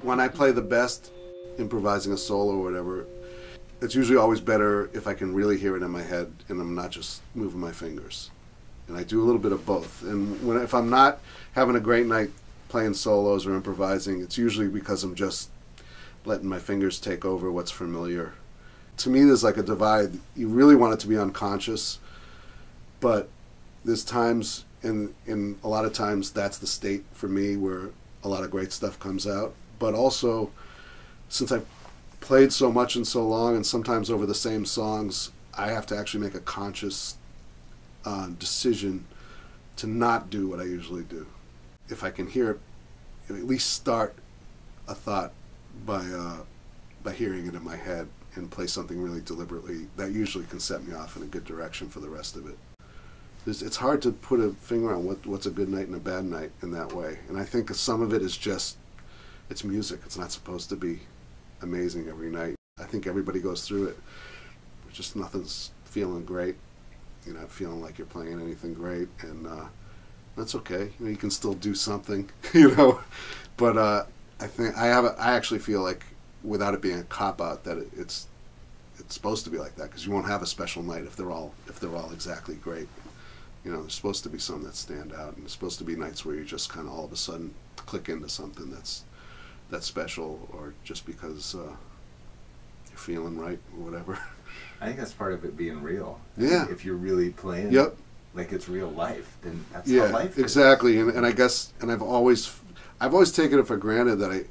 When I play the best, improvising a solo or whatever, it's usually always better if I can really hear it in my head and I'm not just moving my fingers. And I do a little bit of both. And if I'm not having a great night playing solos or improvising, it's usually because I'm just letting my fingers take over what's familiar. To me, there's like a divide. You really want it to be unconscious, but there's times, and a lot of times that's the state for me where a lot of great stuff comes out. But also, since I've played so much and so long, and sometimes over the same songs, I have to actually make a conscious decision to not do what I usually do. If I can hear it, at least start a thought by hearing it in my head and play something really deliberately, that usually can set me off in a good direction for the rest of it. It's hard to put a finger on what's a good night and a bad night in that way. And I think some of it is just, it's music. It's not supposed to be amazing every night. I think everybody goes through it. Just nothing's feeling great. You're not feeling like you're playing anything great, and that's okay. You can still do something, But I actually feel like, without it being a cop out, that it's supposed to be like that, because you won't have a special night if they're all exactly great. There's supposed to be some that stand out, and there's supposed to be nights where you just kind of all of a sudden click into something that's special, or just because you're feeling right or whatever. I think that's part of it being real. Yeah. If you're really playing like it's real life, then that's how life is. Exactly. And I guess, and I've always taken it for granted that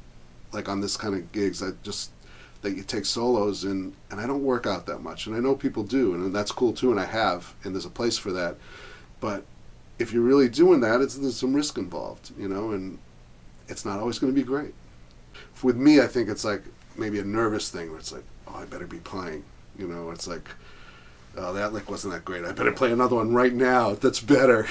like on this kind of gigs, that you take solos and I don't work out that much. And I know people do, and that's cool too, and I have, and there's a place for that. But if you're really doing that, there's some risk involved, and it's not always going to be great. With me, I think it's like maybe a nervous thing where it's like, oh, I better be playing. It's like, oh, that lick wasn't that great. I better play another one right now that's better.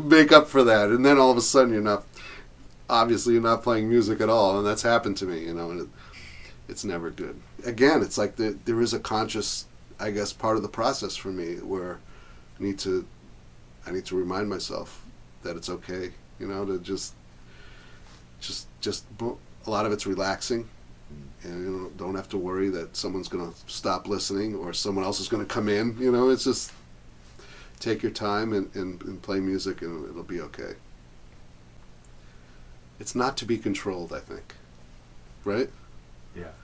Make up for that. And then all of a sudden you're not playing music at all. And that's happened to me, and it's never good. Again, it's like there is a conscious, I guess, part of the process for me where I need to remind myself that it's okay, to just a lot of it's relaxing. And don't have to worry that someone's going to stop listening or someone else is going to come in. It's just take your time and play music, and it'll be okay. It's not to be controlled, I think. Right? Yeah.